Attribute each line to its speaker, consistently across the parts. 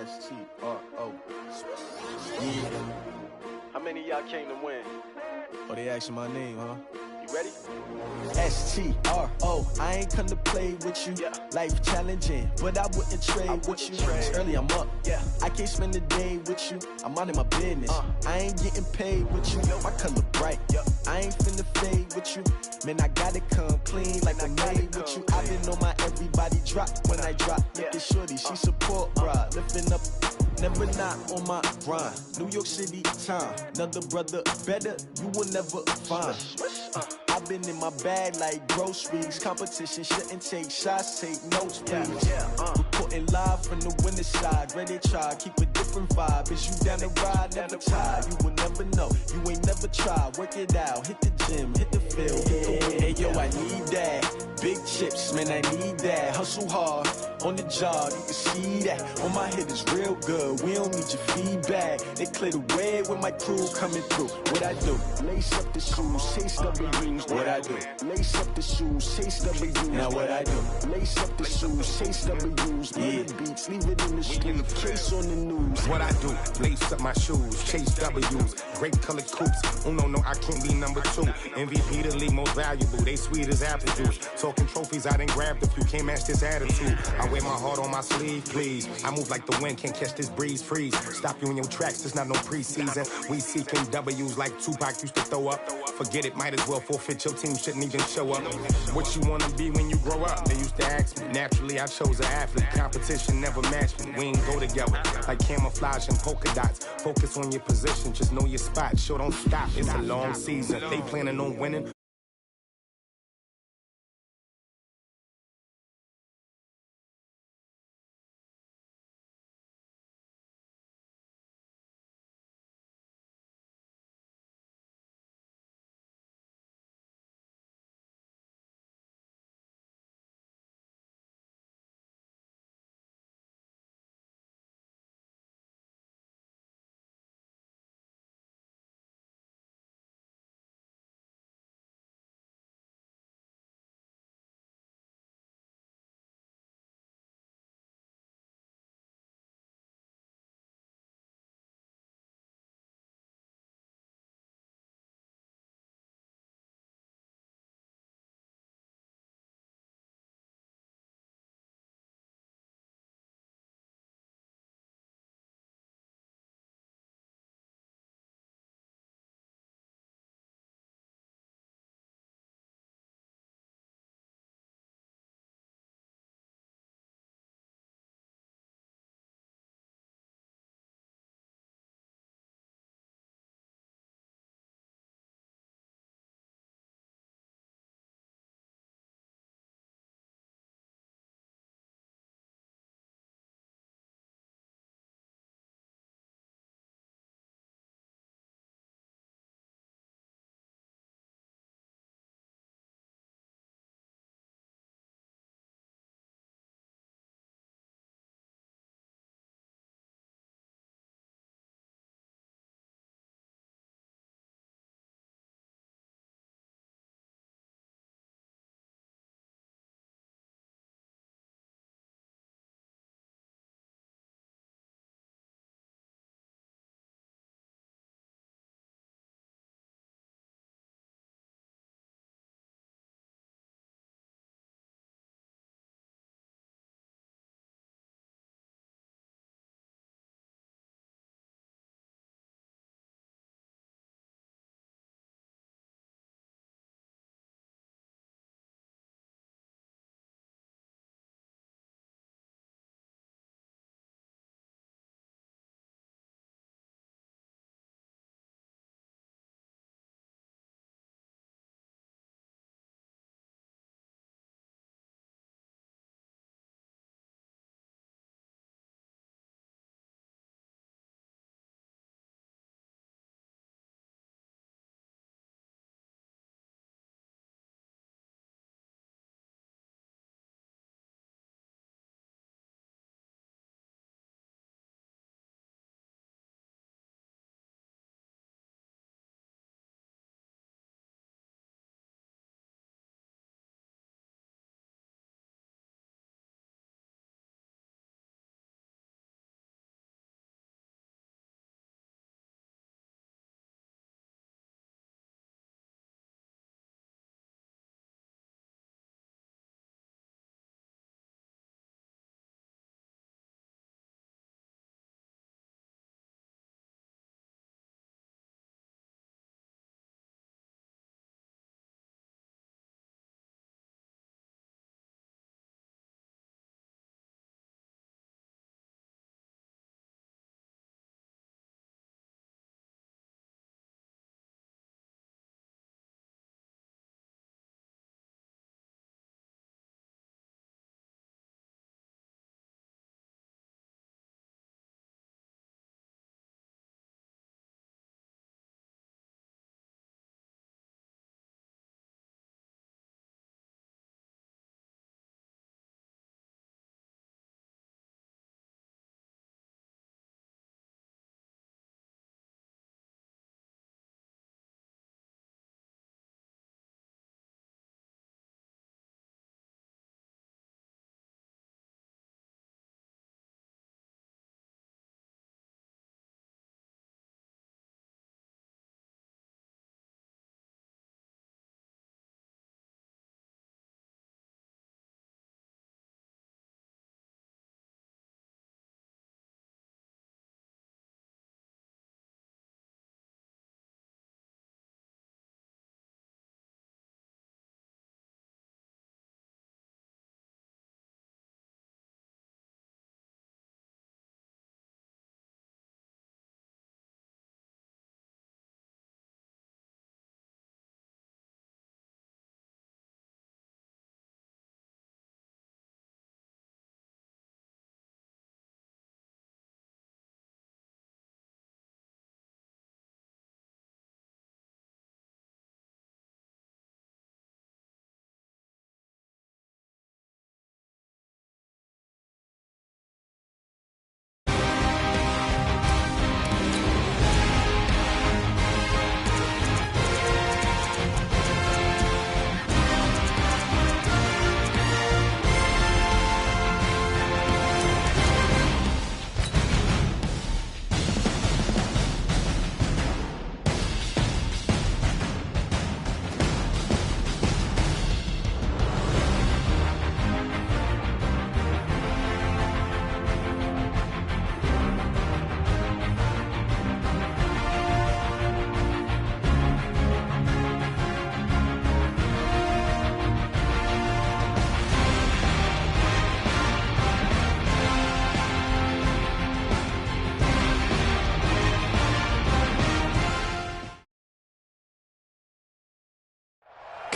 Speaker 1: S-T-R-O. Yeah.
Speaker 2: How many of y'all came to win?
Speaker 1: Oh, they asking my name, huh?
Speaker 2: You ready?
Speaker 1: S-T-R-O. I ain't come to play with you.
Speaker 2: Yeah.
Speaker 1: Life challenging, but I wouldn't trade with you. It's early, I'm up.
Speaker 2: Yeah.
Speaker 1: I can't spend the day with you. I'm minding my business. I ain't getting paid with you. My color bright. I ain't finna fade with you. Man, I gotta come clean like I'm made with you. I've been on my everybody drop when I drop. Look at shorty, she support, bruh. Lifting up, never not on my grind. New York City time, another brother better, you will never find. I've been in my bag like groceries. Competition shouldn't take shots, take notes, please. Reporting live from the winter side. Ready to try, keep a different vibe. Is you down the ride, never tired. You will never know, you ain't never tried. Work it out, hit the gym, hit the field, hit the wind. Hey yo, I need that. Big chips, man, I need that. Hustle hard, on the job, you can see that. On my head is real good, we don't need your feedback. They clear the way when my crew coming through. What I do? Lace up the shoes, chase W's. What I do? Lace up the shoes, chase W's. Now what I do? Lace up the shoes, chase W's. Yeah. Beats, leave it in the street, case on the news.
Speaker 3: What I do? Lace up my shoes, chase W's. Great colored coops. Oh no, I can't be number 2. MVP the league most valuable. They sweet as apple juice. Talking trophies, I done grabbed a few. Can't match this attitude. I wear my heart on my sleeve, please. I move like the wind, can't catch this breeze, freeze. Stop you in your tracks, there's not no preseason. We seeking W's like Tupac used to throw up. Forget it, might as well forfeit. Your team shouldn't even show up. What you wanna be when you grow up? They used to ask me. Naturally, I chose an athlete. Competition never matched me. We ain't go together like camouflage and polka dots. Focus on your position, just know your spot. Sure, don't stop. It's a long season. They planning on winning.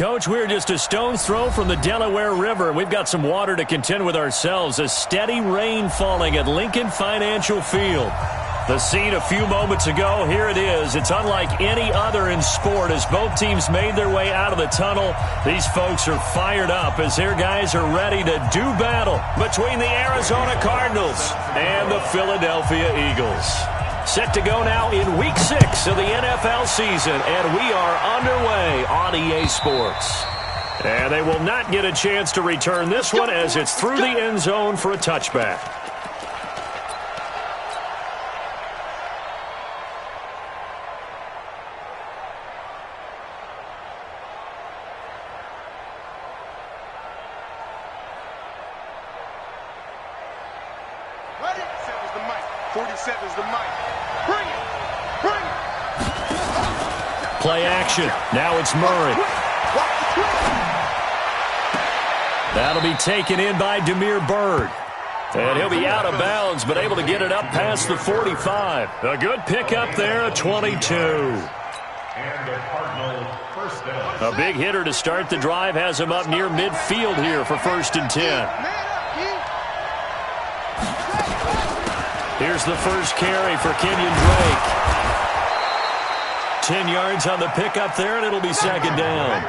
Speaker 2: Coach, we're just a stone's throw from the Delaware River. We've got some water to contend with ourselves. A steady rain falling at Lincoln Financial Field. The scene a few moments ago, here it is. It's unlike any other in sport as both teams made their way out of the tunnel. These folks are fired up as their guys are ready to do battle between the Arizona Cardinals and the Philadelphia Eagles. Set to go now in Week 6 of the NFL season, and we are underway on EA Sports. And they will not get a chance to return this one as it's through the end zone for a touchback. Play action. Now it's Murray. That'll be taken in by Damiere Byrd. And he'll be out of bounds, but able to get it up past the 45. A good pickup there, a 22. A big hitter to start the drive has him up near midfield here for 1st and 10. Here's the first carry for Kenyon Drake. 10 yards on the pickup there, and it'll be 2nd down.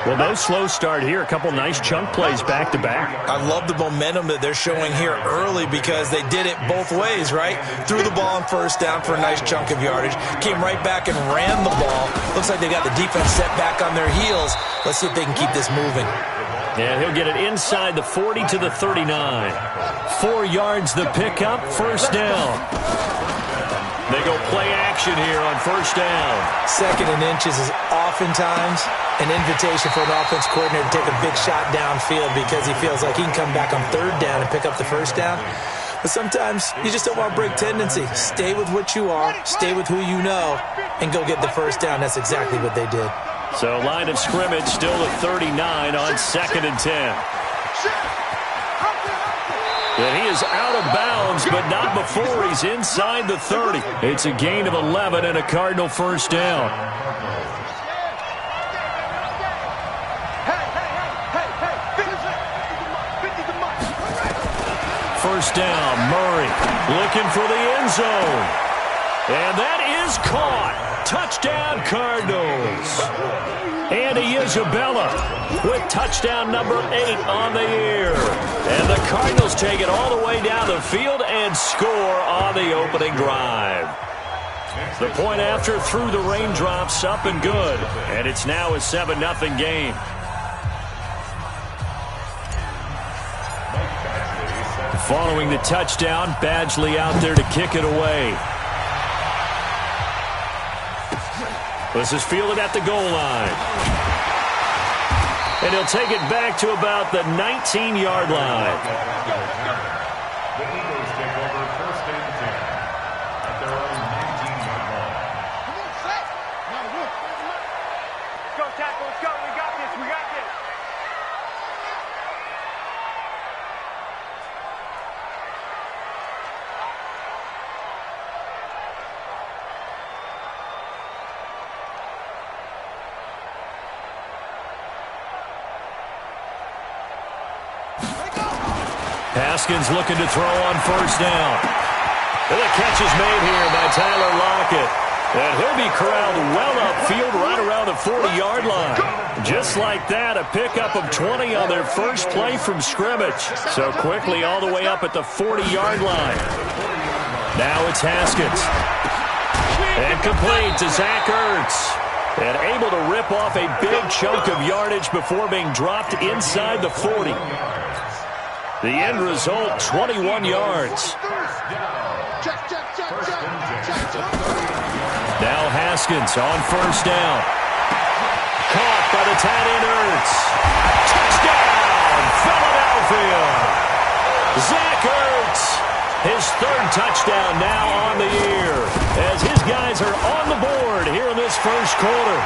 Speaker 2: Well, no slow start here. A couple nice chunk plays back-to-back.
Speaker 4: I love the momentum that they're showing here early because they did it both ways, right? Threw the ball on 1st down for a nice chunk of yardage. Came right back and ran the ball. Looks like they got the defense set back on their heels. Let's see if they can keep this moving.
Speaker 2: And he'll get it inside the 40 to the 39. 4 yards the pickup, 1st down. They go play action here on 1st down. 2nd and inches is oftentimes an invitation for an offense coordinator to take a big shot downfield because he feels like he can come back on 3rd down and pick up the 1st down. But sometimes you just don't want to break tendency. Stay with what you are, stay with who you know, and go get the 1st down. That's exactly what they did. So line of scrimmage still at 39 on 2nd and 10. And he is out of bounds, but not before he's inside the 30. It's a gain of 11 and a Cardinal 1st down. First down, Murray looking for the end zone. And that is caught. Touchdown, Cardinals. Andy Isabella with touchdown number 8 on the year. And the Cardinals take it all the way down the field and score on the opening drive. The point after through the raindrops, up and good. And it's now a 7-0 game. Following the touchdown, Badgley out there to kick it away. This is fielded at the goal line. And he'll take it back to about the 19-yard line.
Speaker 5: The Eagles take over 1st and 10 at their own 19-yard line.
Speaker 6: Go, tackle, let's go. We got this, we got this.
Speaker 2: Haskins looking to throw on 1st down. And the catch is made here by Tyler Lockett. And he'll be corralled well upfield right around the 40-yard line. Just like that, a pickup of 20 on their first play from scrimmage. So quickly all the way up at the 40-yard line. Now it's Haskins. And complete to Zach Ertz. And able to rip off a big chunk of yardage before being dropped inside the 40. The end result, 21 yards. Now Haskins on 1st down. Caught by the tight end Ertz. Touchdown, Philadelphia. Zach Ertz, his 3rd touchdown now on the year. As his guys are on the board here in this 1st quarter.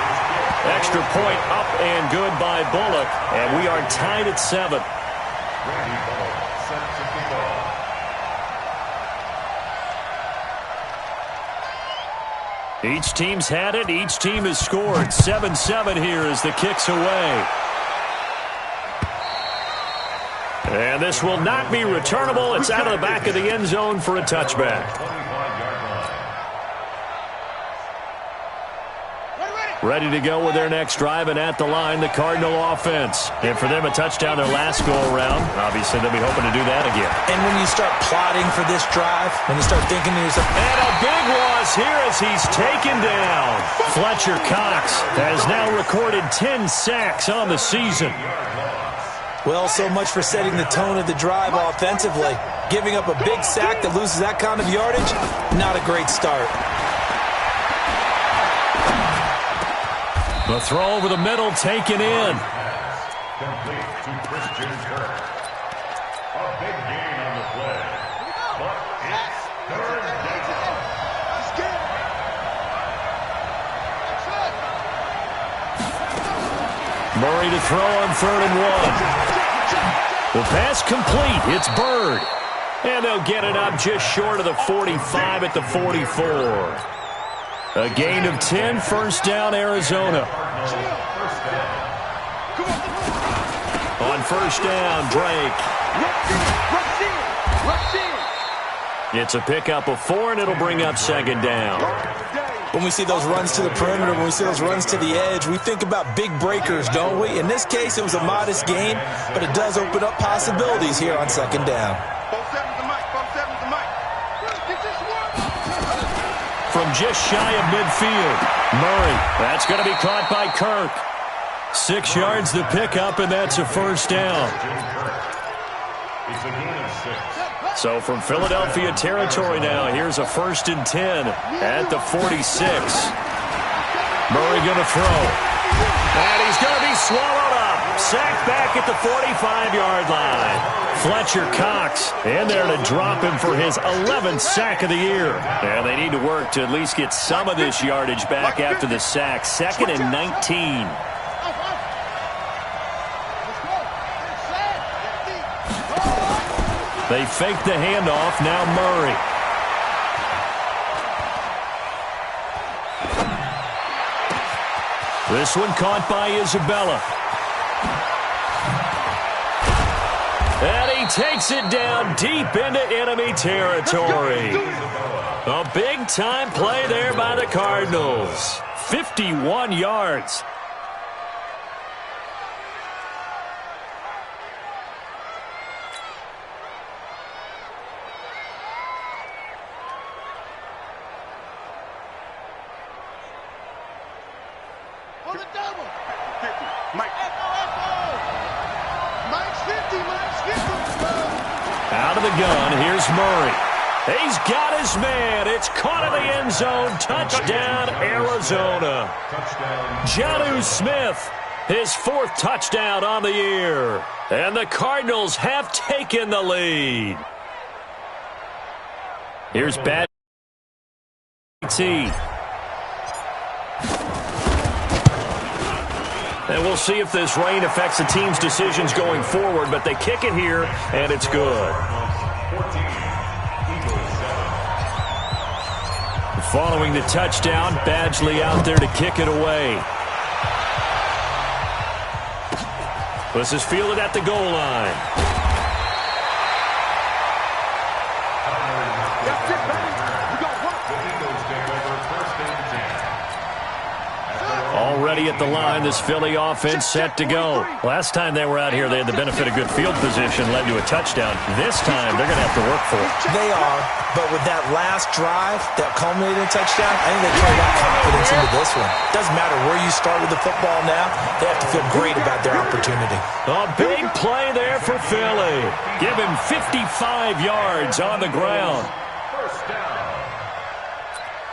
Speaker 2: Extra point up and good by Bullock. And we are tied at 7. Each team's had it. Each team has scored. 7-7 here as the kick's away. And this will not be returnable. It's out of the back of the end zone for a touchback. Ready to go with their next drive, and at the line, the Cardinal offense. And for them, a touchdown their last go-around. Obviously, they'll be hoping to do that again.
Speaker 4: And when you start plotting for this drive, when you start thinking to yourself,
Speaker 2: and a big loss here as he's taken down. Fletcher Cox has now recorded 10 sacks on the season.
Speaker 4: well, so much for setting the tone of the drive offensively. Giving up a big sack that loses that kind of yardage, not a great start.
Speaker 2: The throw over the middle taken in.
Speaker 5: Complete to Christian Kirk. A big gain on the play. But it's third down.
Speaker 2: Murray to throw on 3rd and 1. The pass complete. It's Bird. And they'll get it up just short of the 45 at the 44. A gain of 10, first down, Arizona. On first down, Drake. It's a pickup of 4, and it'll bring up 2nd down.
Speaker 4: When we see those runs to the perimeter, when we see those runs to the edge, we think about big breakers, don't we? In this case, it was a modest gain, but it does open up possibilities here on 2nd down.
Speaker 2: From just shy of midfield, Murray. That's going to be caught by Kirk. 6 yards the pickup, and that's a first down.
Speaker 5: It's a gain of 6.
Speaker 2: So from Philadelphia territory now, here's a 1st and 10 at the 46. Murray going to throw. And he's going to be swallowed up. Sacked back at the 45-yard line. Fletcher Cox in there to drop him for his 11th sack of the year. And they need to work to at least get some of this yardage back after the sack. 2nd and 19. They fake the handoff. Now Murray. This one caught by Isabella. And he takes it down deep into enemy territory. A big-time play there by the Cardinals. 51 yards. Out of the gun, here's Murray. He's got his man. It's caught in the end zone. Touchdown, Arizona. Jonnu Smith, his 4th touchdown on the year. And the Cardinals have taken the lead. Here's Bad T. And we'll see if this rain affects the team's decisions going forward, but they kick it here, and it's good. Following the touchdown, Badgley out there to kick it away. This is fielded at the goal line. Already at the line, this Philly offense set to go. Last time they were out here, they had the benefit of good field position, led to a touchdown. This time, they're going to have to work for it.
Speaker 4: They are, but with that last drive that culminated in a touchdown, I think they carry that confidence into this one. Doesn't matter where you start with the football now, they have to feel great about their opportunity.
Speaker 2: A big play there for Philly. Give him 55 yards on the ground.
Speaker 5: First down.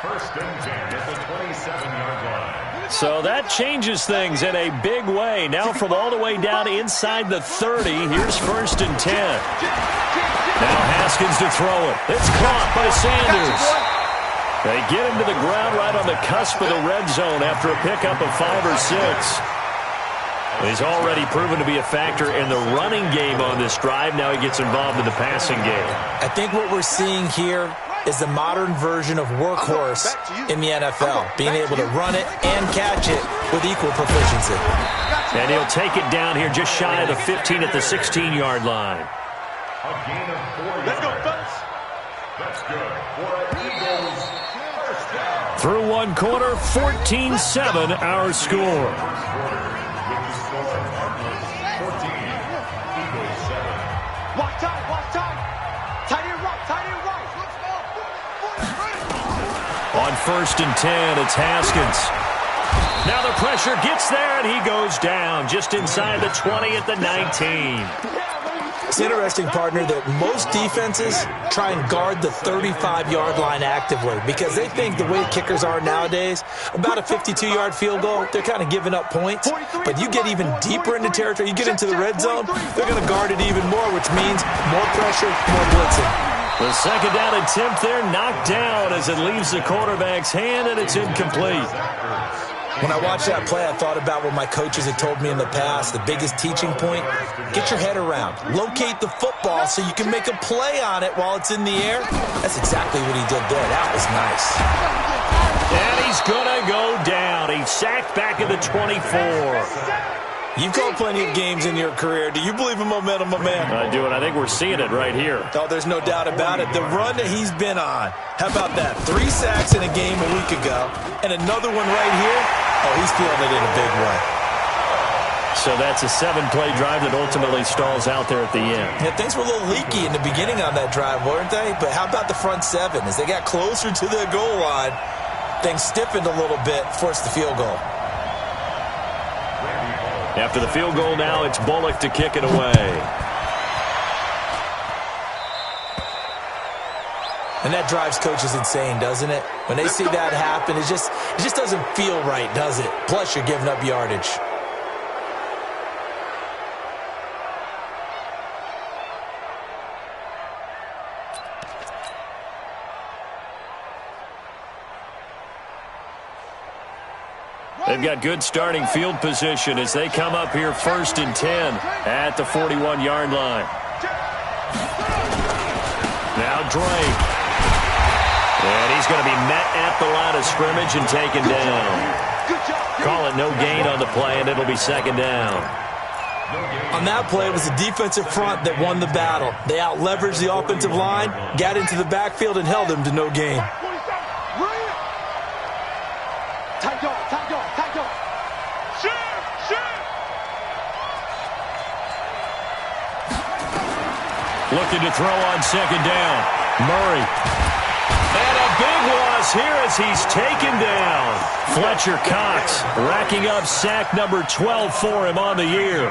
Speaker 5: 1st and 10 at the 27-yard line.
Speaker 2: So that changes things in a big way. Now from all the way down inside the 30, here's 1st and 10. Now Haskins to throw it. It's caught by Sanders. They get him to the ground right on the cusp of the red zone after a pickup of 5 or 6. He's already proven to be a factor in the running game on this drive. Now he gets involved in the passing game.
Speaker 4: I think what we're seeing here is the modern version of workhorse in the NFL, being able to run it and catch it with equal proficiency.
Speaker 2: And he'll take it down here just shy of the 15 at the 16-yard line.
Speaker 5: A gain of 4 yards. Let's go, fellas. That's good for Eagles. First down.
Speaker 2: Through one quarter, 14-7 our score. On 1st and 10, it's Haskins. Now the pressure gets there, and he goes down just inside the 20 at the 19.
Speaker 4: It's interesting, partner, that most defenses try and guard the 35-yard line actively because they think the way kickers are nowadays, about a 52-yard field goal, they're kind of giving up points. But you get even deeper into territory, you get into the red zone, they're going to guard it even more, which means more pressure, more blitzing.
Speaker 2: The second down attempt there knocked down as it leaves the quarterback's hand, and it's incomplete.
Speaker 4: When I watched that play, I thought about what my coaches had told me in the past. The biggest teaching point, get your head around. Locate the football so you can make a play on it while it's in the air. That's exactly what he did there. That was nice.
Speaker 2: And he's going to go down. He's sacked back at the 24.
Speaker 4: You've called plenty of games in your career. Do you believe in momentum, my man?
Speaker 2: I do, and I think we're seeing it right here.
Speaker 4: Oh, there's no doubt about it. The run that he's been on. How about that? 3 sacks in a game a week ago, and another one right here. Oh, he's feeling it in a big way.
Speaker 2: So that's a 7-play drive that ultimately stalls out there at the end.
Speaker 4: Yeah, things were a little leaky in the beginning on that drive, weren't they? But how about the front 7? As they got closer to the goal line, things stiffened a little bit, forced the field goal.
Speaker 2: After the field goal now, it's Bullock to kick it away.
Speaker 4: And that drives coaches insane, doesn't it? When they see that happen, it just doesn't feel right, does it? Plus, you're giving up yardage.
Speaker 2: They've got good starting field position as they come up here 1st and 10 at the 41-yard line. Now Drake. And he's going to be met at the line of scrimmage and taken down. Call it no gain on the play, and it'll be 2nd down.
Speaker 4: On that play, it was the defensive front that won the battle. They out-leveraged the offensive line, got into the backfield, and held them to no gain.
Speaker 2: Looking to throw on 2nd down. Murray. And a big loss here as he's taken down. Fletcher Cox racking up sack number 12 for him on the year.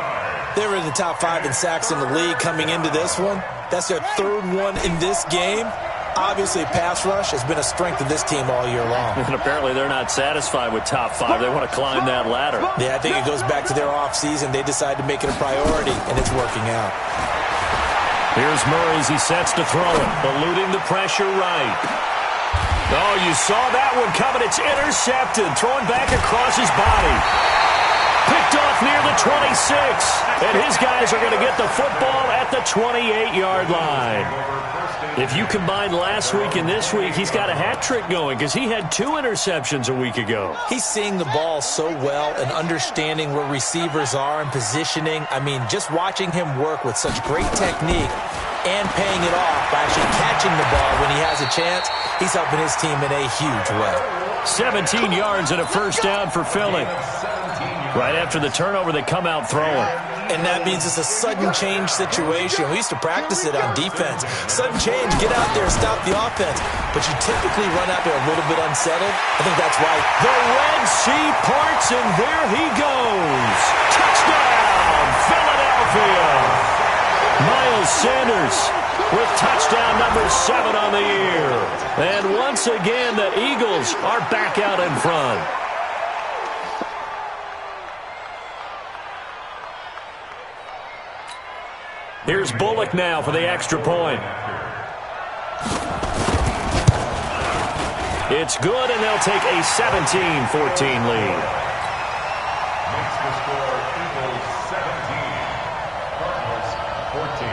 Speaker 4: They were in the top 5 in sacks in the league coming into this one. That's their 3rd one in this game. Obviously, pass rush has been a strength of this team all year long.
Speaker 2: And apparently they're not satisfied with top 5. They want to climb that ladder.
Speaker 4: Yeah, I think it goes back to their offseason. They decided to make it a priority, and it's working out.
Speaker 2: Here's Murray as he sets to throw it, eluding the pressure right. Oh, you saw that one coming. It's intercepted, thrown back across his body. Picked off near the 26, and his guys are going to get the football at the 28-yard line. If you combine last week and this week, he's got a hat trick going because he had 2 interceptions a week ago.
Speaker 4: He's seeing the ball so well and understanding where receivers are and positioning. I mean, just watching him work with such great technique and paying it off by actually catching the ball when he has a chance, he's helping his team in a huge way.
Speaker 2: 17 yards and a 1st down for Philly. Right after the turnover, they come out throwing.
Speaker 4: And that means it's a sudden change situation. We used to practice it on defense. Sudden change, get out there, stop the offense. But you typically run out there a little bit unsettled. I think that's why.
Speaker 2: The Red Sea parts, and there he goes. Touchdown, Philadelphia. Miles Sanders with touchdown number 7 on the year. And once again, the Eagles are back out in front. Here's Bullock now for the extra point. It's good, and they'll take a 17-14 lead.
Speaker 5: Makes the score Eagles 17, Cardinals 14.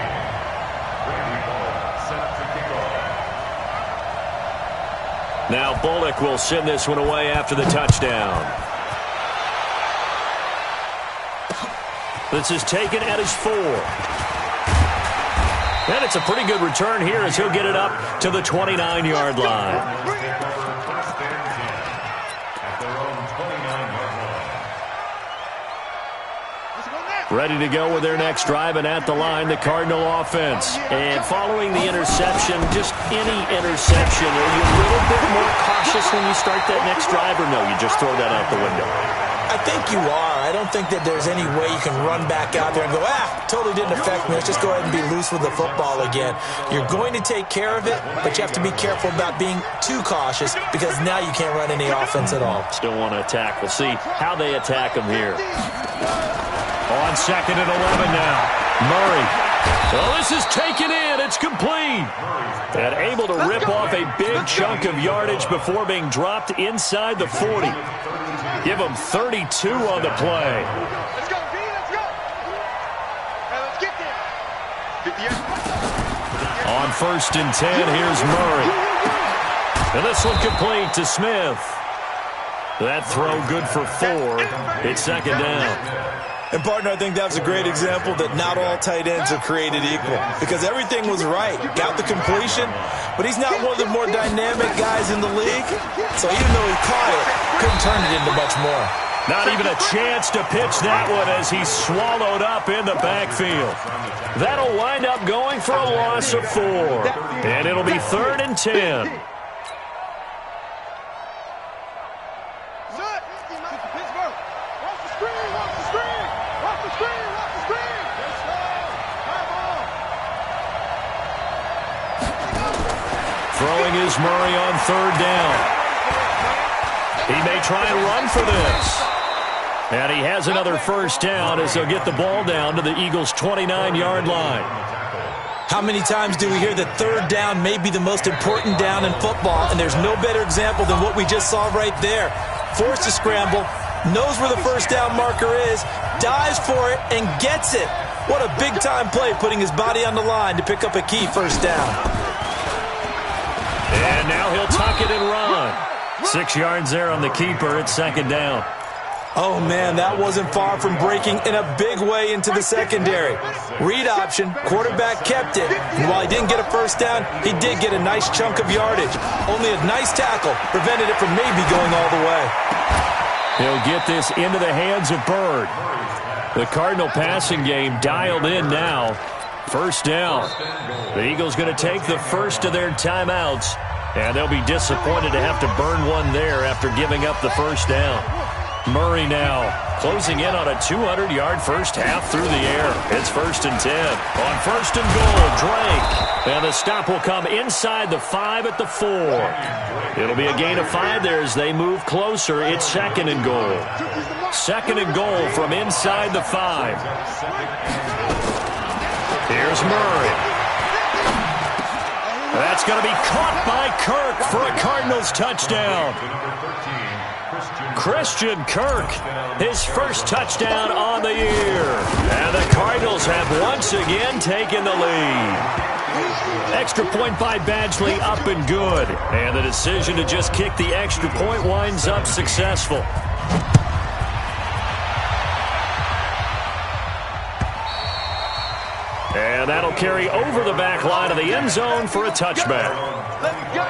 Speaker 5: Randy Bullock set to kick off.
Speaker 2: Now Bullock will send this one away after the touchdown. This is taken at his 4. And it's a pretty good return here as he'll get it up to the 29-yard line. Ready to go with their next drive, and at the line, the Cardinal offense. And following the interception, just any interception, are you a little bit more cautious when you start that next drive, or no, you just throw that out the window?
Speaker 4: I think you are. I don't think that there's any way you can run back out there and go, totally didn't affect me. Let's just go ahead and be loose with the football again. You're going to take care of it, but you have to be careful about being too cautious because now you can't run any offense at all.
Speaker 2: Still want to attack. We'll see how they attack him here. On 2nd and 11 now. Murray. Well, this is taken in. It's complete. And able to rip off a big chunk of yardage before being dropped inside the 40. Give him 32 on the play.
Speaker 6: Let's go, B. Let's go. Hey, let's get there.
Speaker 2: On 1st and 10, here's Murray. And this one complete to Smith. That throw good for 4. It's 2nd down.
Speaker 4: And, partner, I think that was a great example that not all tight ends are created equal because everything was right. Got the completion, but he's not one of the more dynamic guys in the league. So even though he caught it, couldn't turn it into much more.
Speaker 2: Not even a chance to pitch that one as he's swallowed up in the backfield. That'll wind up going for a loss of 4. And it'll be 3rd and 10. Throwing is Murray on 3rd down. He may try and run for this. And he has another 1st down as they'll get the ball down to the Eagles' 29-yard line.
Speaker 4: How many times do we hear that 3rd down may be the most important down in football, and there's no better example than what we just saw right there. Forced to scramble, knows where the 1st down marker is, dives for it, and gets it. What a big-time play, putting his body on the line to pick up a key 1st down.
Speaker 2: And now he'll tuck it and run. 6 yards there on the keeper. It's 2nd down.
Speaker 4: Oh, man, that wasn't far from breaking in a big way into the secondary. Read option, quarterback kept it. And while he didn't get a 1st down, he did get a nice chunk of yardage. Only a nice tackle prevented it from maybe going all the way.
Speaker 2: He'll get this into the hands of Bird. The Cardinal passing game dialed in now. 1st down. The Eagles going to take the first of their timeouts, and they'll be disappointed to have to burn one there after giving up the 1st down. Murray now closing in on a 200-yard first half through the air. It's 1st and 10. On 1st and goal, Drake. And the stop will come inside the 5 at the 4. It'll be a gain of 5 there as they move closer. It's 2nd and goal. 2nd and goal from inside the 5. Here's Murray. That's going to be caught by Kirk for a Cardinals touchdown. Christian Kirk, his 1st touchdown on the year. And the Cardinals have once again taken the lead. Extra point by Badgley, up and good. And the decision to just kick the extra point winds up successful. And that'll carry over the back line of the end zone for a touchback.
Speaker 6: Let's go.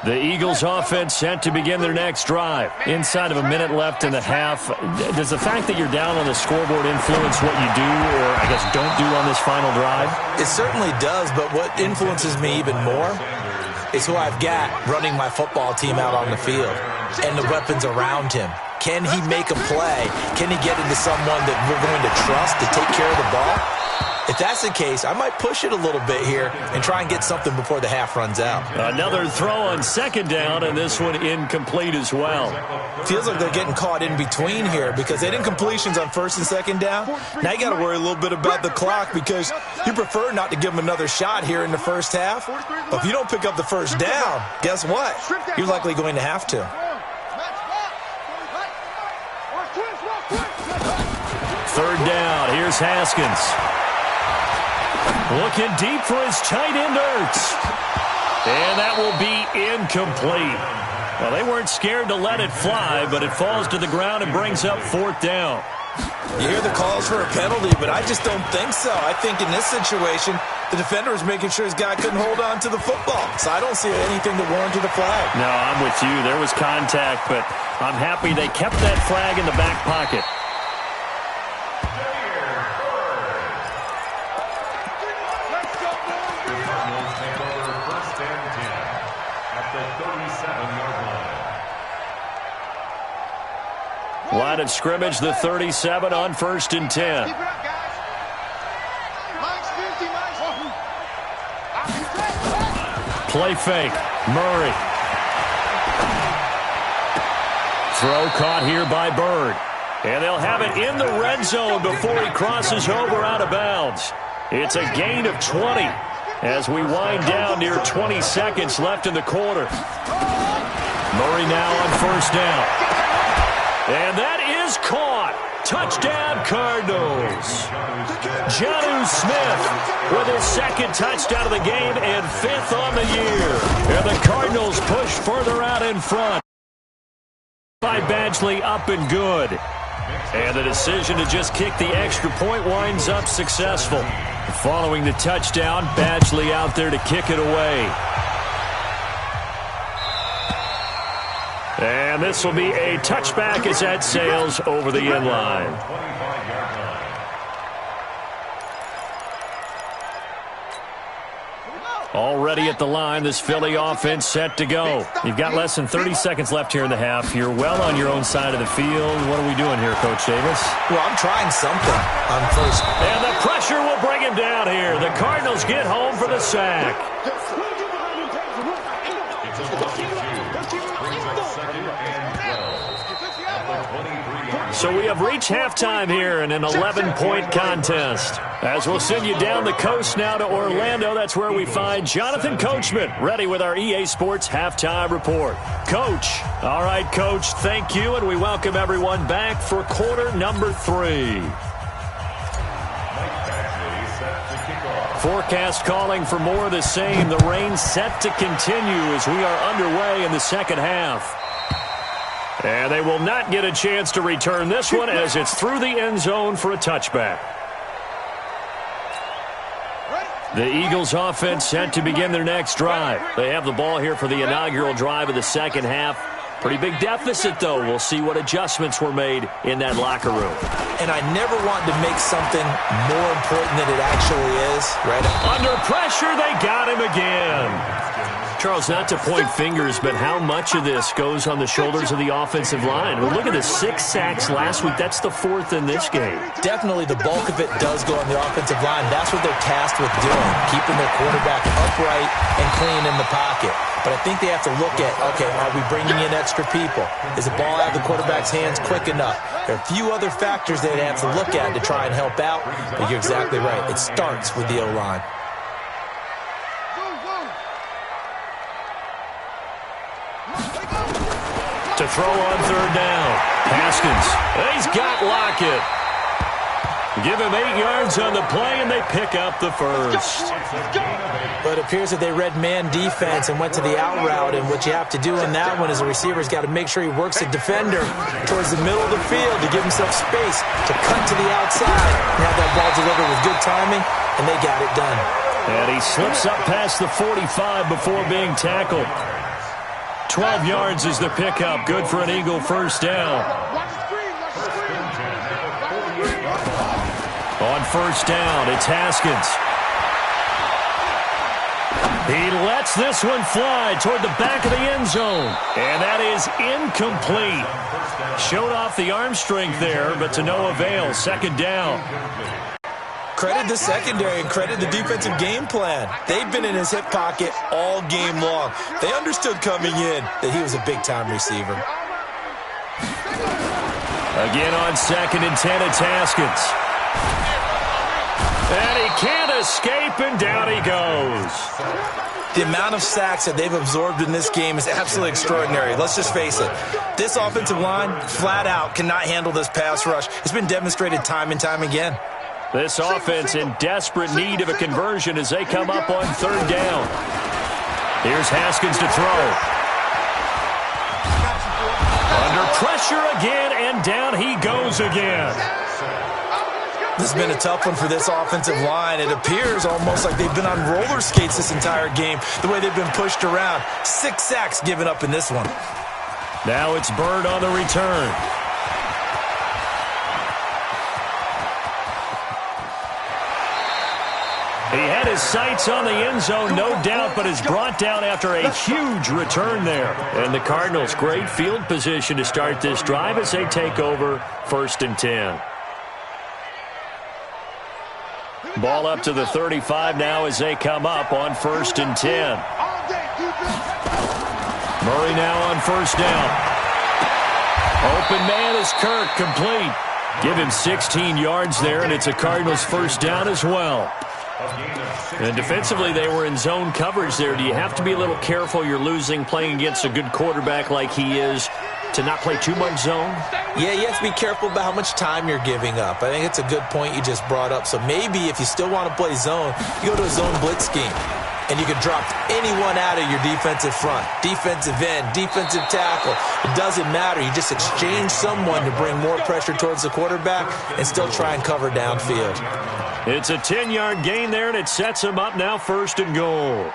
Speaker 2: The Eagles offense set to begin their next drive. Inside of a minute left in the half. Does the fact that you're down on the scoreboard influence what you do, or I guess don't do on this final drive?
Speaker 4: It certainly does, but what influences me even more is who I've got running my football team out on the field and the weapons around him. Can he make a play? Can he get into someone that we're going to trust to take care of the ball? If that's the case, I might push it a little bit here and try and get something before the half runs out.
Speaker 2: Another throw on 2nd down, and this one incomplete as well.
Speaker 4: Feels like they're getting caught in between here because they didn't completions on 1st and 2nd down. Now you got to worry a little bit about the clock because you prefer not to give them another shot here in the 1st half. But if you don't pick up the 1st down, guess what? You're likely going to have to.
Speaker 2: 3rd down. Here's Haskins. Looking deep for his tight end, Ertz. And that will be incomplete. Well, they weren't scared to let it fly, but it falls to the ground and brings up 4th down.
Speaker 4: You hear the calls for a penalty, but I just don't think so. I think in this situation, the defender was making sure his guy couldn't hold on to the football. So I don't see anything that warranted a flag.
Speaker 2: No, I'm with you. There was contact, but I'm happy they kept that flag in the back pocket. Line of scrimmage, the 37 on 1st and 10.
Speaker 6: Keep it up, guys. Mine's 50, mine's 1.
Speaker 2: Play fake. Murray. Throw caught here by Bird. And they'll have it in the red zone before he crosses over out of bounds. It's a gain of 20 as we wind down near 20 seconds left in the quarter. Murray now on 1st down. And that is caught. Touchdown, Cardinals. Jonnu Smith with his 2nd touchdown of the game and 5th on the year. And the Cardinals push further out in front. By Badgley up and good. And the decision to just kick the extra point winds up successful. Following the touchdown, Badgley out there to kick it away. And this will be a touchback as that sails over the end line. Already at the line, this Philly offense set to go. You've got less than 30 seconds left here in the half. You're well on your own side of the field. What are we doing here, Coach Davis?
Speaker 4: Well, I'm trying something on 1st.
Speaker 2: And the pressure will bring him down here. The Cardinals get home for the sack. So we have reached halftime here in an 11-point contest. As we'll send you down the coast now to Orlando, that's where we find Jonathan Coachman, ready with our EA Sports Halftime Report. Coach. All right, Coach, thank you, and we welcome everyone back for quarter number 3. Forecast calling for more of the same. The rain set to continue as we are underway in the second half. And they will not get a chance to return this one as it's through the end zone for a touchback. The Eagles offense set to begin their next drive. They have the ball here for the inaugural drive of the second half. Pretty big deficit, though. We'll see what adjustments were made in that locker room.
Speaker 4: And I never want to make something more important than it actually is. Right?
Speaker 2: Under pressure, they got him again. Charles, not to point fingers, but how much of this goes on the shoulders of the offensive line? Well, look at the 6 sacks last week. That's the 4th in this game.
Speaker 4: Definitely the bulk of it does go on the offensive line. That's what they're tasked with doing, keeping their quarterback upright and clean in the pocket. But I think they have to look at, okay, are we bringing in extra people? Is the ball out of the quarterback's hands quick enough? There are a few other factors they'd have to look at to try and help out, but you're exactly right. It starts with the O-line.
Speaker 2: To throw on 3rd down. Haskins. He's got Lockett. Give him 8 yards on the play, and they pick up the first.
Speaker 4: But it appears that they read man defense and went to the out route, and what you have to do in that one is a receiver's got to make sure he works the defender towards the middle of the field to give himself space to cut to the outside and have that ball delivered with good timing, and they got it done.
Speaker 2: And he slips up past the 45 before being tackled. 12 yards is the pickup. Good for an Eagle first down. On 1st down, it's Haskins. He lets this one fly toward the back of the end zone. And that is incomplete. Showed off the arm strength there, but to no avail. 2nd down.
Speaker 4: Credit the secondary and credit the defensive game plan. They've been in his hip pocket all game long. They understood coming in that he was a big-time receiver.
Speaker 2: Again on 2nd and 10, it's Haskins. And he can't escape, and down he goes.
Speaker 4: The amount of sacks that they've absorbed in this game is absolutely extraordinary. Let's just face it. This offensive line, flat out, cannot handle this pass rush. It's been demonstrated time and time again.
Speaker 2: This offense in desperate need of a conversion as they come up on third down. Here's Haskins to throw. Under pressure again, and down he goes again.
Speaker 4: This has been a tough one for this offensive line. It appears almost like they've been on roller skates this entire game, the way they've been pushed around. 6 sacks given up in this one.
Speaker 2: Now it's Bird on the return. He had his sights on the end zone, no doubt, but is brought down after a huge return there. And the Cardinals, great field position to start this drive as they take over 1st and 10. Ball up to the 35 now as they come up on 1st and 10. Murray now on 1st down. Open man is Kirk, complete. Give him 16 yards there, and it's a Cardinals 1st down as well. And defensively, they were in zone coverage there. Do you have to be a little careful? You're losing, playing against a good quarterback like he is, to not play too much zone?
Speaker 4: Yeah, you have to be careful about how much time you're giving up. I think it's a good point you just brought up. So maybe if you still want to play zone, you go to a zone blitz scheme. And you can drop anyone out of your defensive front, defensive end, defensive tackle. It doesn't matter. You just exchange someone to bring more pressure towards the quarterback and still try and cover downfield.
Speaker 2: It's a 10-yard gain there, and it sets them up now 1st and goal.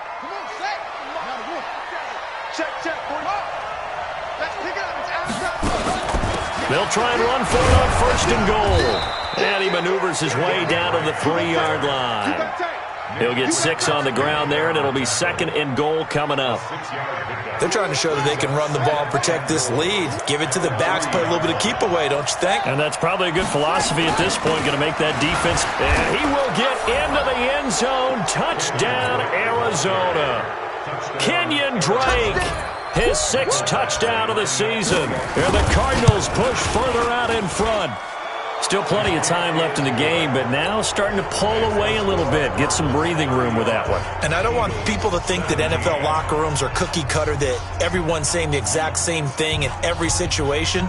Speaker 2: They'll try and run for it on 1st and goal. And he maneuvers his way down to the 3-yard line. He'll get 6 on the ground there, and it'll be 2nd and goal coming up.
Speaker 4: They're trying to show that they can run the ball, protect this lead, give it to the backs, play a little bit of keep away, don't you think?
Speaker 2: And that's probably a good philosophy at this point, going to make that defense. And he will get into the end zone. Touchdown, Arizona. Kenyon Drake, his 6th touchdown of the season. And the Cardinals push further out in front. Still plenty of time left in the game, but now starting to pull away a little bit, get some breathing room with that one.
Speaker 4: And I don't want people to think that NFL locker rooms are cookie cutter, that everyone's saying the exact same thing in every situation.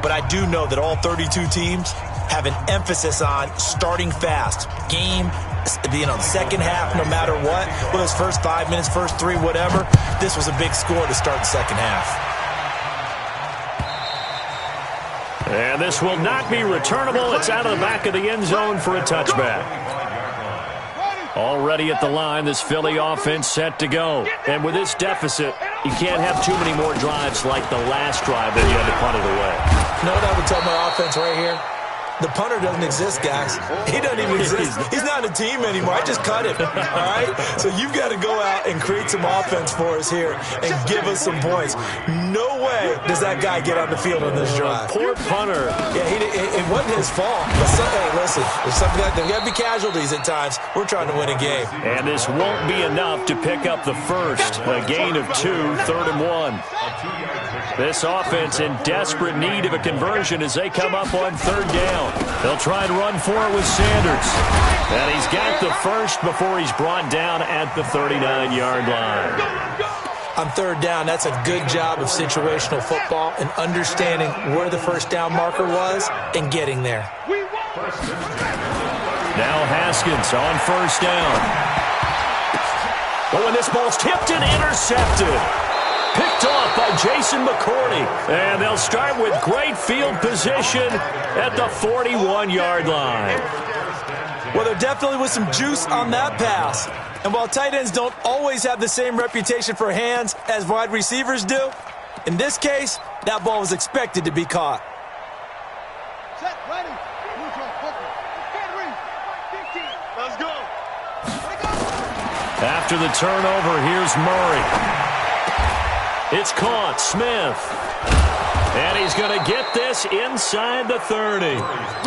Speaker 4: But I do know that all 32 teams have an emphasis on starting fast. Game, second half, no matter what. Whether it's first 5 minutes, first 3, whatever. This was a big score to start the second half.
Speaker 2: And this will not be returnable. It's out of the back of the end zone for a touchback. Already at the line, this Philly offense set to go. And with this deficit, you can't have too many more drives like the last drive that you had to punt it away.
Speaker 4: You know what I would tell my offense right here? The punter doesn't exist, guys. He doesn't even exist. He's not a team anymore. I just cut him, all right? So you've got to go out and create some offense for us here and give us some points. No way does that guy get on the field on this drive.
Speaker 2: Poor punter.
Speaker 4: Yeah, it wasn't his fault. But hey, listen, there's got to be casualties at times. We're trying to win a game.
Speaker 2: And this won't be enough to pick up the first. A gain of 2, 3rd and 1. This offense in desperate need of a conversion as they come up on 3rd down. They'll try and run for it with Sanders. And he's got the first before he's brought down at the 39-yard line.
Speaker 4: On 3rd down, that's a good job of situational football and understanding where the 1st down marker was and getting there.
Speaker 2: Now Haskins on 1st down. Oh, and this ball's tipped and intercepted. Picked off by Jason McCourty. And they'll start with great field position at the 41-yard line.
Speaker 4: Well, there definitely was some juice on that pass. And while tight ends don't always have the same reputation for hands as wide receivers do, in this case, that ball was expected to be caught.
Speaker 6: Set, ready. Let's go.
Speaker 2: After the turnover, here's Murray. It's caught. Smith. And he's going to get this inside the 30.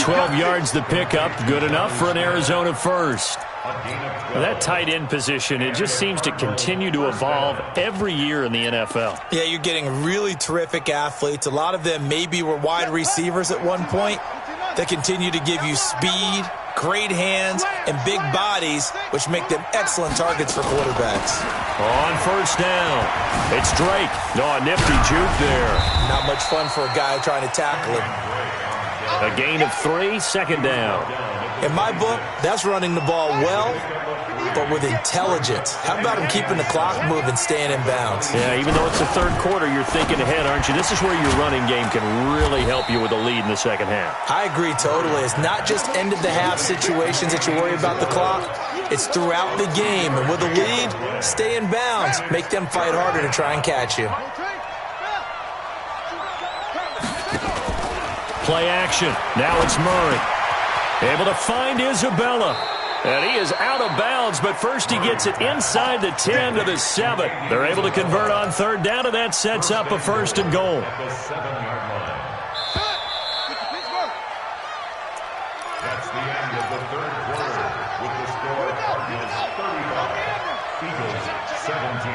Speaker 2: 12 yards to pick up. Good enough for an Arizona first. That tight end position, it just seems to continue to evolve every year in the NFL.
Speaker 4: Yeah, you're getting really terrific athletes. A lot of them maybe were wide receivers at one point. They continue to give you speed, great hands, and big bodies, which make them excellent targets for quarterbacks.
Speaker 2: On 1st down, it's Drake. No, a nifty juke there.
Speaker 4: Not much fun for a guy trying to tackle him.
Speaker 2: A gain of 3, second down.
Speaker 4: In my book, that's running the ball well, but with intelligence. How about him keeping the clock moving, staying in bounds?
Speaker 2: Yeah, even though it's the third quarter, you're thinking ahead, aren't you? This is where your running game can really help you with a lead in the second half.
Speaker 4: I agree totally. It's not just end-of-the-half situations that you worry about the clock. It's throughout the game. And with a lead, stay in bounds. Make them fight harder to try and catch you.
Speaker 2: Play action. Now it's Murray. Able to find Isabella. And he is out of bounds, but first he gets it inside the 10 to the 7. They're able to convert on third down, and that sets up a 1st and goal.
Speaker 5: That's the end of the third quarter with the score Cardinals 35, Eagles 17.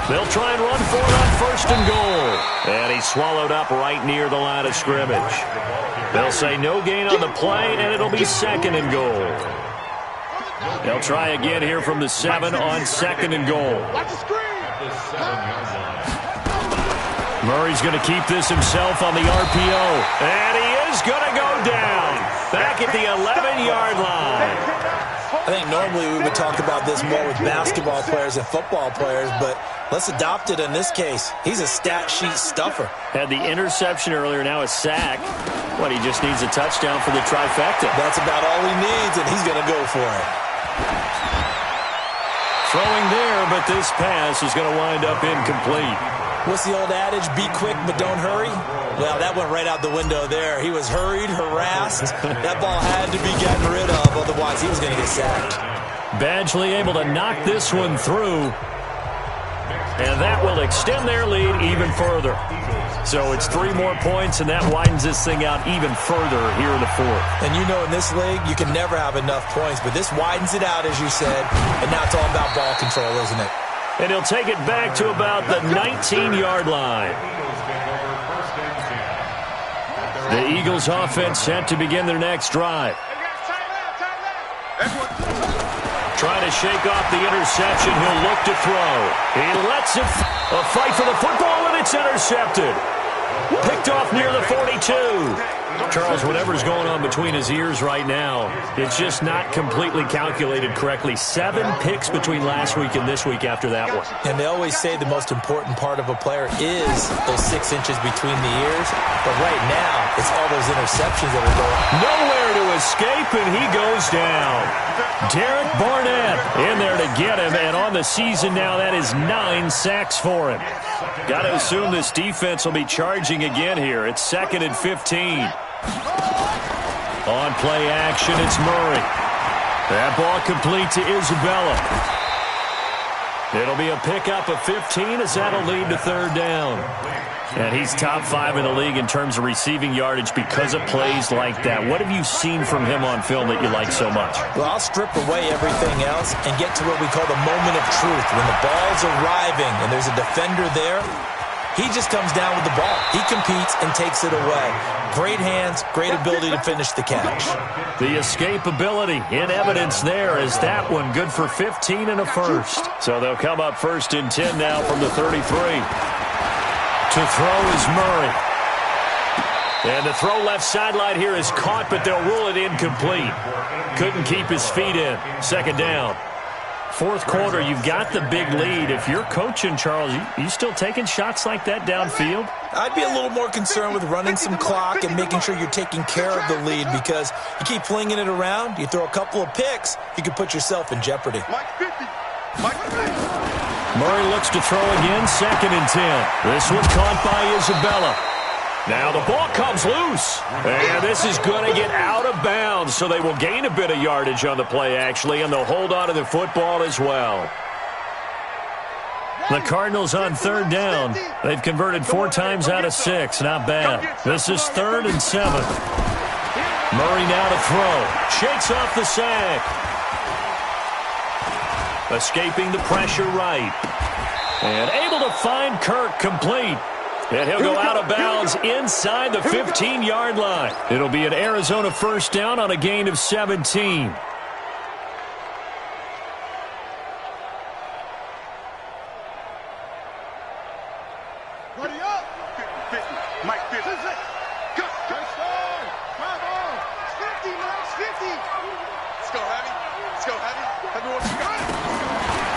Speaker 2: They'll try and run for it on 1st and goal. And he's swallowed up right near the line of scrimmage. They'll say no gain on the play, and it'll be 2nd and goal. They'll try again here from the 7 on 2nd and goal. Murray's going to keep this himself on the RPO. And he is going to go down. Back at the 11-yard line.
Speaker 4: I think normally we would talk about this more with basketball players and football players, but let's adopt it in this case. He's a stat sheet stuffer.
Speaker 2: Had the interception earlier, now a sack. What, he just needs a touchdown for the trifecta.
Speaker 4: That's about all he needs, and he's going to go for it.
Speaker 2: Throwing there, but this pass is going to wind up incomplete.
Speaker 4: What's the old adage? Be quick, but don't hurry? Well, that went right out the window there. He was hurried, harassed. That ball had to be gotten rid of, otherwise he was going to get sacked.
Speaker 2: Badgley able to knock this one through. And that will extend their lead even further. So it's 3 more points, and that widens this thing out even further here in the 4th.
Speaker 4: And you know in this league, you can never have enough points, but this widens it out, as you said, and now it's all about ball control, isn't it?
Speaker 2: And he'll take it back to about the 19-yard line. The Eagles offense set to begin their next drive. Trying to shake off the interception. He'll look to throw. He lets it. A fight for the football, and it's intercepted. Picked off near the 42. Charles, whatever's going on between his ears right now, it's just not completely calculated correctly. 7 picks between last week and this week after that one.
Speaker 4: And they always say the most important part of a player is those 6 inches between the ears. But right now, it's all those interceptions that are going.
Speaker 2: Nowhere to escape, and he goes down. Derek Barnett in there to get him, and on the season now, that is 9 sacks for him. Got to assume this defense will be charging again here. It's 2nd and 15. On play action, it's Murray. That ball complete to Isabella. It'll be a pickup of 15 as that'll lead to third down. And he's top 5 in the league in terms of receiving yardage because of plays like that. What have you seen from him on film that you like so much?
Speaker 4: Well, I'll strip away everything else and get to what we call the moment of truth. When the ball's arriving and there's a defender there, he just comes down with the ball. He competes and takes it away. Great hands, great ability to finish the catch.
Speaker 2: The escapability in evidence there is that one good for 15 and a first. So they'll come up 1st and 10 now from the 33. To throw is Murray. And the throw left sideline here is caught, but they'll rule it incomplete. Couldn't keep his feet in. 2nd down. 4th quarter, you've got the big lead. If you're coaching, Charles, you still taking shots like that downfield?
Speaker 4: I'd be a little more concerned with running some clock and making sure you're taking care of the lead, because you keep flinging it around, you throw a couple of picks, you can put yourself in jeopardy.
Speaker 2: Murray looks to throw again, 2nd and 10. This one caught by Isabella. Now the ball comes loose, and this is going to get out of bounds, so they will gain a bit of yardage on the play, actually, and they'll hold on to the football as well. The Cardinals on 3rd down. They've converted 4 times out of 6. Not bad. This is 3rd and 7. Murray now to throw. Shakes off the sack. Escaping the pressure right. And able to find Kirk complete. And he'll go out of bounds inside the 15-yard line. It'll be an Arizona 1st down on a gain of 17.
Speaker 6: Ready up. 50, Mike 50.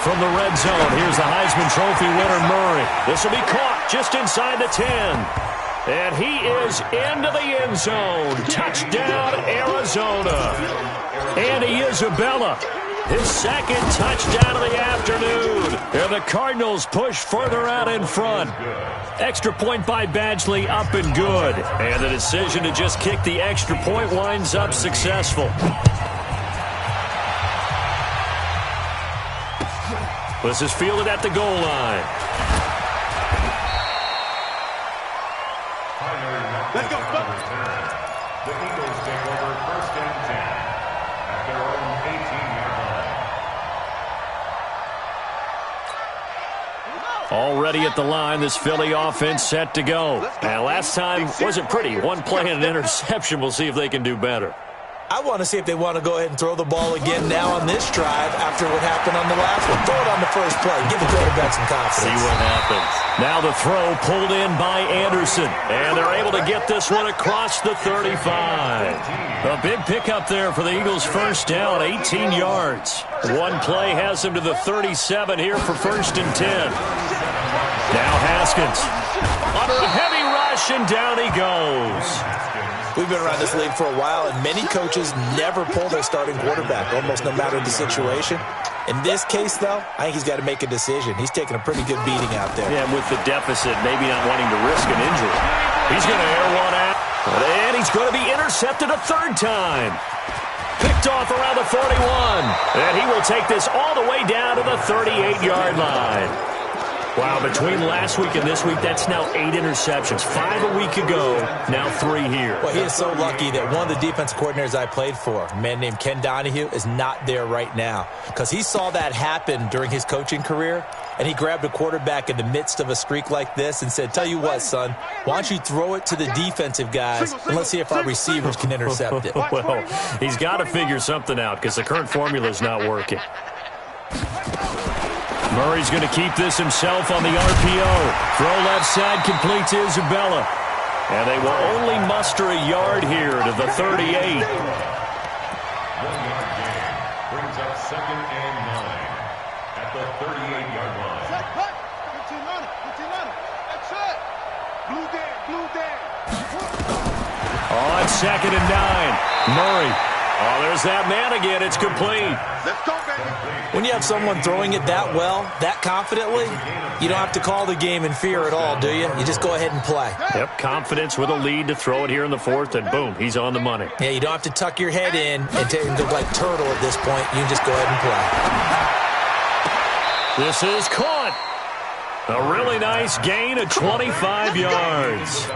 Speaker 2: From the red zone, here's the Heisman Trophy winner, Murray. This will be caught just inside the 10. And he is into the end zone. Touchdown, Arizona. Andy Isabella, his second touchdown of the afternoon. And the Cardinals push further out in front. Extra point by Badgley, up and good. And the decision to just kick the extra point winds up successful. This is fielded at the goal line.
Speaker 5: Let's go. The Eagles take over 1st and 10 at their own 18-yard line.
Speaker 2: Already at the line, this Philly offense set to go. And last time wasn't pretty. One play and an interception. We'll see if they can do better.
Speaker 4: I want to see if they want to go ahead and throw the ball again now on this drive after what happened on the last one. Throw it on the first play. Give the quarterback some confidence.
Speaker 2: See what happens. Now the throw pulled in by Anderson. And they're able to get this one across the 35. A big pickup there for the Eagles' first down, 18 yards. One play has them to the 37 here for 1st and 10. Now Haskins under a heavy rush, and down he goes.
Speaker 4: We've been around this league for a while, and many coaches never pull their starting quarterback, almost no matter the situation. In this case, though, I think he's got to make a decision. He's taking a pretty good beating out there.
Speaker 2: Yeah, with the deficit, maybe not wanting to risk an injury. He's going to air one out, and he's going to be intercepted a third time. Picked off around the 41, and he will take this all the way down to the 38-yard line. Wow, between last week and this week, that's now 8 interceptions. 5 a week ago, now 3 here.
Speaker 4: Well, he is so lucky that one of the defense coordinators I played for, a man named Ken Donahue, is not there right now. Because he saw that happen during his coaching career, and he grabbed a quarterback in the midst of a streak like this and said, tell you what, son, why don't you throw it to the defensive guys, and let's see if our receivers can intercept it.
Speaker 2: Well, he's got to figure something out because the current formula is not working. Murray's going to keep this himself on the RPO. Throw left side, complete to Isabella. And they will only muster a yard here to the 38.
Speaker 5: 1 yard gain brings up 2nd and 9 at the 38-yard line.
Speaker 6: Set, cut. 15 on it. 15 on it. That's it. Blue Dan.
Speaker 2: On 2nd and 9. Murray. Oh, there's that man again. It's complete.
Speaker 6: Let's go, baby.
Speaker 4: When you have someone throwing it that well, that confidently, you don't have to call the game in fear at all, do you? You just go ahead and play.
Speaker 2: Yep, confidence with a lead to throw it here in the 4th, and boom, he's on the money.
Speaker 4: Yeah, you don't have to tuck your head in and go like turtle at this point. You can just go ahead and play.
Speaker 2: This is caught. A really nice gain of 25 yards.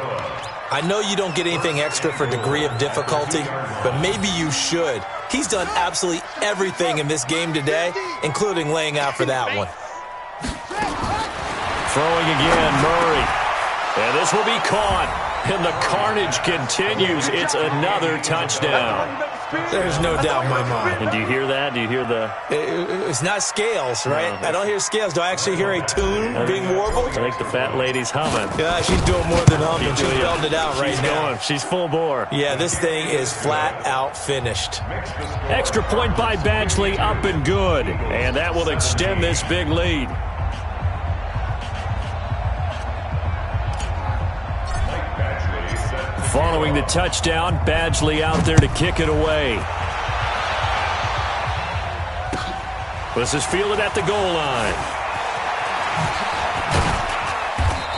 Speaker 4: I know you don't get anything extra for degree of difficulty, but maybe you should. He's done absolutely everything in this game today, including laying out for that one.
Speaker 2: Throwing again, Murray. And this will be caught. And the carnage continues. It's another touchdown.
Speaker 4: There's no doubt in my mind.
Speaker 2: And do you hear that? Do you hear the...
Speaker 4: It's not scales, right? I don't hear scales. Do I actually hear a tune being warbled?
Speaker 2: I think the fat lady's humming.
Speaker 4: Yeah, she's doing more than humming. She's belting it out right now.
Speaker 2: Going. She's full bore.
Speaker 4: Yeah, this thing is flat out finished.
Speaker 2: Extra point by Badgley, up and good. And that will extend this big lead. Following the touchdown, Badgley out there to kick it away. This is fielded at the goal line.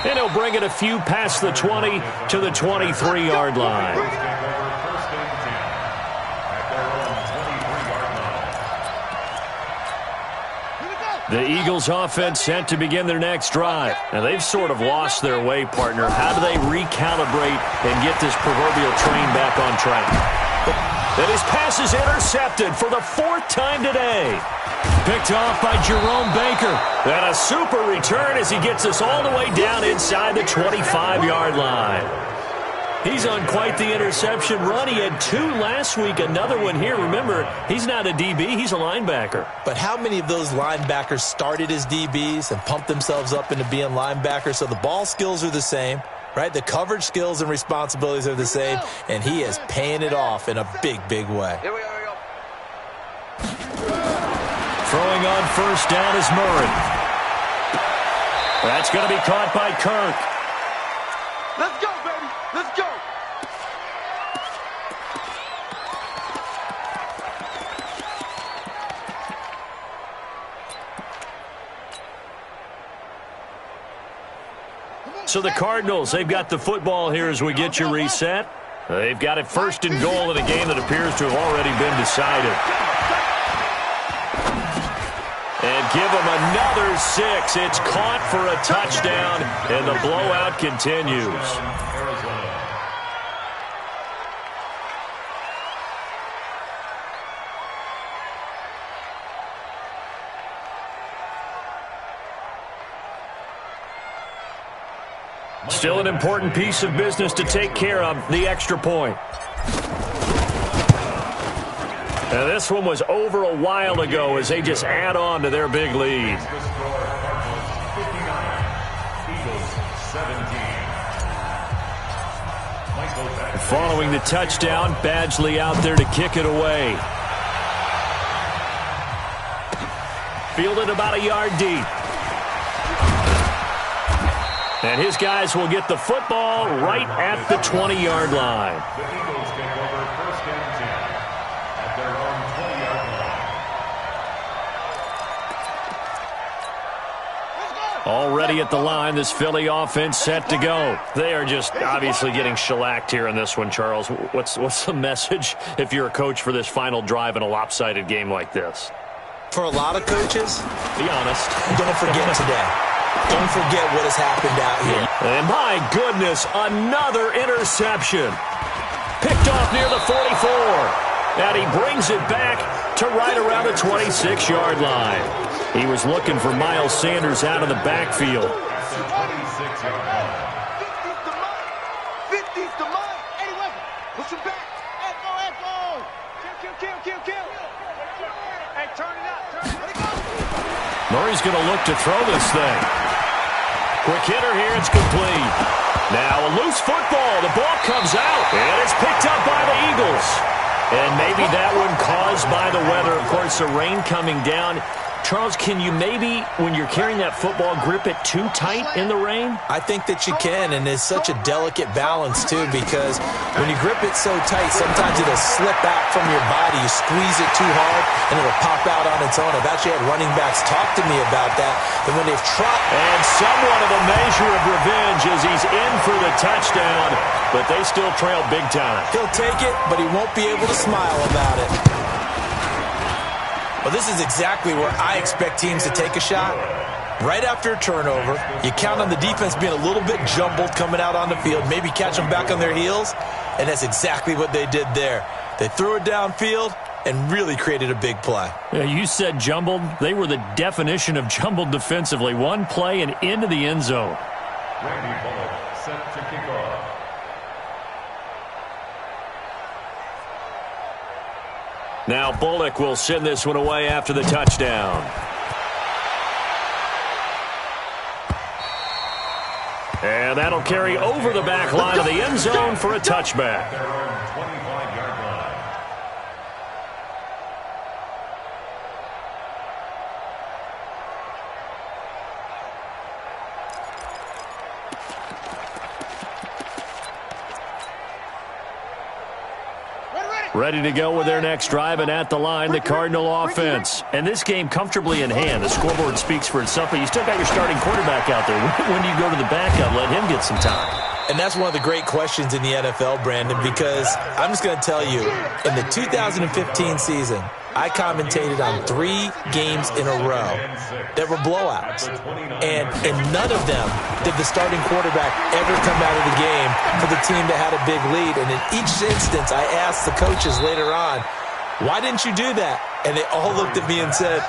Speaker 2: And he'll bring it a few past the 20 to the 23-yard line. The Eagles offense set to begin their next drive. Now, they've sort of lost their way, partner. How do they recalibrate and get this proverbial train back on track? And his pass is intercepted for the 4th time today. Picked off by Jerome Baker. And a super return as he gets us all the way down inside the 25-yard line. He's on quite the interception run. He had 2 last week, another one here. Remember, he's not a DB, he's a linebacker.
Speaker 4: But how many of those linebackers started as DBs and pumped themselves up into being linebackers? So the ball skills are the same, right? The coverage skills and responsibilities are the same, and he is paying it off in a big, big way.
Speaker 6: Here we go.
Speaker 2: Throwing on first down is Murray. That's going to be caught by Kirk.
Speaker 6: Let's go, baby. Let's go.
Speaker 2: So the Cardinals, they've got the football here as we get you reset. They've got it first and goal in a game that appears to have already been decided. And give them another 6. It's caught for a touchdown, and the blowout continues. Still an important piece of business to take care of, the extra point. Now this one was over a while ago as they just add on to their big lead. Following the touchdown, Badgley out there to kick it away. Fielded about a yard deep. And his guys will get the football right at the 20-yard line.
Speaker 5: The Eagles take over first and 10 at their own 20-yard line.
Speaker 2: Already at the line, this Philly offense set to go. They are just obviously getting shellacked here in this one, Charles. What's the message if you're a coach for this final drive in a lopsided game like this?
Speaker 4: For a lot of coaches,
Speaker 2: Be honest.
Speaker 4: don't forget today. Don't forget what has happened out here.
Speaker 2: And my goodness, another interception. Picked off near the 44. And he brings it back to right around the 26-yard line. He was looking for Miles Sanders out of the backfield.
Speaker 5: 26-yard line.
Speaker 6: 50's the mine. 80 weapon. Push him back. Echo, echo. Kill. Hey, turn it up. Let it go.
Speaker 2: Murray's going to look to throw this thing. Quick hitter here, it's complete. Now a loose football, the ball comes out, and it's picked up by the Eagles. And maybe that one caused by the weather. Of course, the rain coming down. Charles, can you maybe, when you're carrying that football, grip it too tight in the rain?
Speaker 4: I think that you can, and it's such a delicate balance, too, because when you grip it so tight, sometimes it'll slip out from your body. You squeeze it too hard, and it'll pop out on its own. I've actually had running backs talk to me about that, and when they've tried...
Speaker 2: And somewhat of a measure of revenge as he's in for the touchdown, but they still trail big time.
Speaker 4: He'll take it, but he won't be able to smile about it. Well, this is exactly where I expect teams to take a shot. Right after a turnover, you count on the defense being a little bit jumbled coming out on the field, maybe catch them back on their heels, and that's exactly what they did there. They threw it downfield and really created a big play.
Speaker 2: Yeah, you said jumbled. They were the definition of jumbled defensively. One play and into the end zone.
Speaker 5: Randy Bullock set to kick off.
Speaker 2: Now Bullock will send this one away after the touchdown. And that'll carry over the back line of the end zone for a touchback.
Speaker 5: Their own 25-yard line.
Speaker 2: Ready to go with their next drive, and at the line, the Cardinal offense. And this game comfortably in hand. The scoreboard speaks for itself, but you still got your starting quarterback out there. When do you go to the backup? Let him get some time.
Speaker 4: And that's one of the great questions in the NFL, Brandon, because I'm just going to tell you, in the 2015 season, I commentated on 3 games in a row that were blowouts. And in none of them did the starting quarterback ever come out of the game for the team that had a big lead. And in each instance, I asked the coaches later on, why didn't you do that? And they all looked at me and said,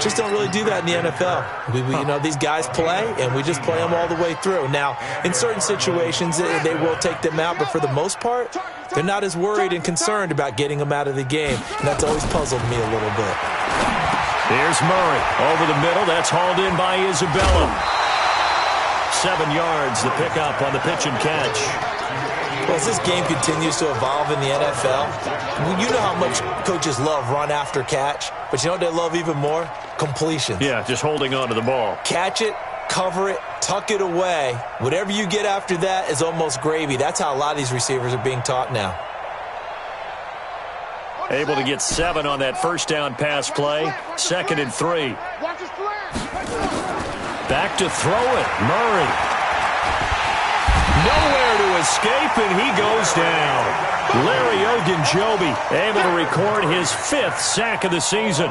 Speaker 4: just don't really do that in the NFL. You know, these guys play, and we just play them all the way through. Now, in certain situations, they will take them out, but for the most part, they're not as worried and concerned about getting them out of the game, and that's always puzzled me a little bit.
Speaker 2: Here's Murray over the middle. That's hauled in by Isabella. 7 yards, the pickup on the pitch and catch.
Speaker 4: Well, as this game continues to evolve in the NFL, you know how much coaches love run after catch, but you know what they love even more? Completions.
Speaker 2: Yeah, just holding on to the ball.
Speaker 4: Catch it, cover it, tuck it away. Whatever you get after that is almost gravy. That's how a lot of these receivers are being taught now.
Speaker 2: Able to get 7 on that first down pass play. 2nd and 3. Back to throw it. Murray. Nowhere to escape, and he goes down. Larry Ogunjobi able to record his 5th sack of the season.